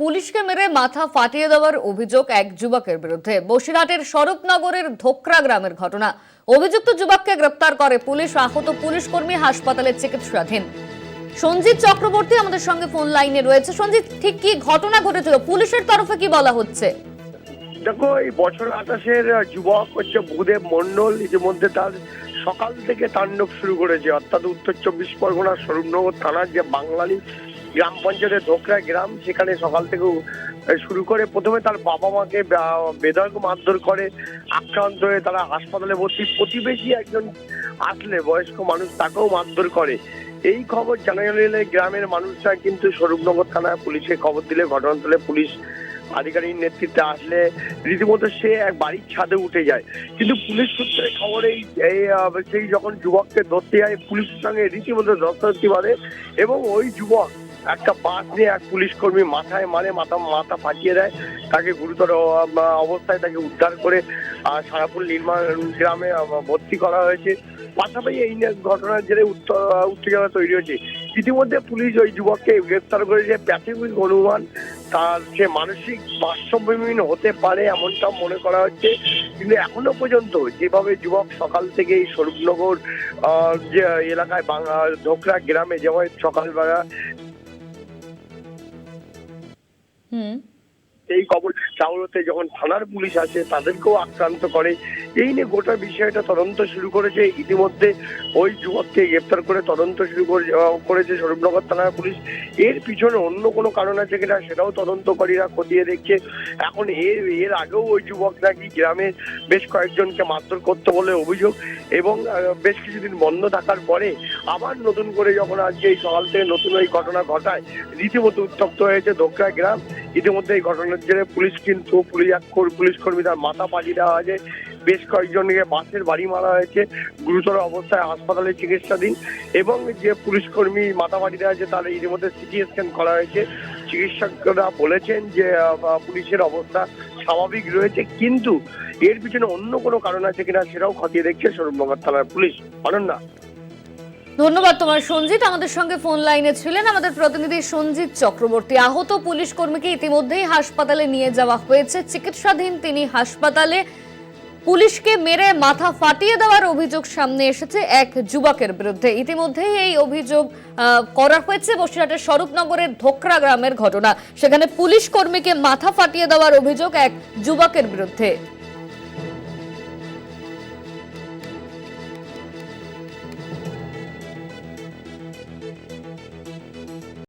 পুলিশকে মেরে মাথা ফাটিয়ে দেওয়ার অভিযোগ এক যুবকের বিরুদ্ধে। বসিরহাটের স্বরূপনগরের ধোকরা গ্রামের ঘটনা। অভিযুক্ত যুবককে গ্রেপ্তার করে পুলিশ। আহত পুলিশ কর্মী হাসপাতালে চিকিৎসাধীন। সঞ্জিত চক্রবর্তী আমাদের সঙ্গে ফোন লাইনে রয়েছে। সঞ্জিত, ঠিক কি ঘটনা ঘটেছিল, পুলিশের তরফে কি বলা হচ্ছে? দেখো, এই বছর 28-এর যুবক হচ্ছে ভূদেব মন্ডল। ইতিমধ্যে তার সকাল থেকে তাণ্ডব শুরু করেছে, অর্থাৎ উত্তর 24 পরগনার স্বরূপনগর থানার যে বাংলালি গ্রাম পঞ্চায়েতের ধোকরা গ্রাম, সেখানে সকাল থেকে শুরু করে প্রথমে তার বাবা মাকে বেধড়ক মারধর করে। আক্রান্ত হয়ে তারা হাসপাতালে ভর্তি। প্রতিবেশী একজন আসলে বয়স্ক মানুষ, তাকেও মারধর করে। এই খবর জানা গেলে গ্রামের মানুষরা কিন্তু স্বরূপনগর থানায় পুলিশকে খবর দিলে ঘটনাস্থলে পুলিশ আধিকারিক নেতৃত্বে আসলে রীতিমতো সে এক বাড়ির ছাদে উঠে যায়। কিন্তু পুলিশ সূত্রে খবর সেই যখন যুবককে ধরতে যায়, পুলিশের সঙ্গে রীতিমতো ধস্তাধস্তি বাঁধে এবং ওই যুবক একটা বাস নিয়ে এক পুলিশ কর্মী মাথায় মারে, মাথা ফাটিয়ে দেয়। তাকে গুরুতর অবস্থায় তাকে উদ্ধার করে সারাপুর নির্মাণ গ্রামে ভর্তি করা হয়েছে। পাশাপাশি এই ঘটনার জেরে উত্তেজনা তৈরি হয়েছে। ইতিমধ্যে পুলিশ ওই যুবককে গ্রেফতার করেছে। প্রাথমিক অনুমান তার সে মানসিক ভারসাম্যহীন হতে পারে, এমনটা মনে করা হচ্ছে। কিন্তু এখনো পর্যন্ত যেভাবে যুবক সকাল থেকে এই স্বরূপনগর যে এলাকায় ধোকরা গ্রামে যেমন সকালবেলা এই খবর চাউলতে যখন থানার পুলিশ আসে, তাদেরকেও আক্রান্ত করে। এই নিয়ে গোটা বিষয়টা তদন্ত শুরু করেছে। ইতিমধ্যে ওই যুবককে গ্রেপ্তার করে তদন্ত শুরু করেছে স্বরূপনগর থানার পুলিশ। এর পিছনে অন্য কোনো কারণ আছে কিনা সেটাও তদন্তকারীরা খতিয়ে দেখছে। এখন এর আগেও ওই যুবক নাকি গ্রামে বেশ কয়েকজনকে মারধর করতে বলে অভিযোগ, এবং বেশ কিছুদিন বন্ধ থাকার পরে আবার নতুন করে যখন আজকে এই সকাল থেকে নতুন এই ঘটনা ঘটায়, রীতিমতো উত্তপ্ত হয়েছে ধোকরা গ্রাম। ইতিমধ্যে এই ঘটনার জেরে পুলিশ কর্মী তার মাথা পাঠিয়ে দেওয়া হয়েছে। বেশ কয়েকজনকে বাসের বাড়ি মারা হয়েছে, গুরুতর অবস্থায় হাসপাতালে চিকিৎসাধীন। এবং যে পুলিশ কর্মী মাথা পাঠিয়ে দেওয়া হয়েছে তার ইতিমধ্যে সিটি স্ক্যান করা হয়েছে। চিকিৎসকরা বলেছেন যে পুলিশের অবস্থা স্বাভাবিক রয়েছে, কিন্তু এর পিছনে অন্য কোনো কারণ আছে কিনা সেটাও খতিয়ে দেখছে স্বরূপনগর থানার পুলিশ। অনন্যা, ধন্যবাদ তোমার সঞ্জিত। আমাদের সঙ্গে ফোন লাইনে ছিলেন আমাদের প্রতিনিধি সঞ্জিত চক্রবর্তী। আহত পুলিশ কর্মীকে ইতিমধ্যেই হাসপাতালে নিয়ে যাওয়া হয়েছে, চিকিৎসাধীন তিনি হাসপাতালে। পুলিশকে মেরে মাথা ফাটিয়ে দেওয়ার অভিযোগ সামনে এসেছে এক যুবকের বিরুদ্ধে। ইতিমধ্যেই এই অভিযোগ করা হয়েছে বসিরহাটের স্বরূপনগরের ধোকরা গ্রামের ঘটনা। সেখানে পুলিশ কর্মীকে মাথা ফাটিয়ে দেওয়ার অভিযোগ এক যুবকের বিরুদ্ধে।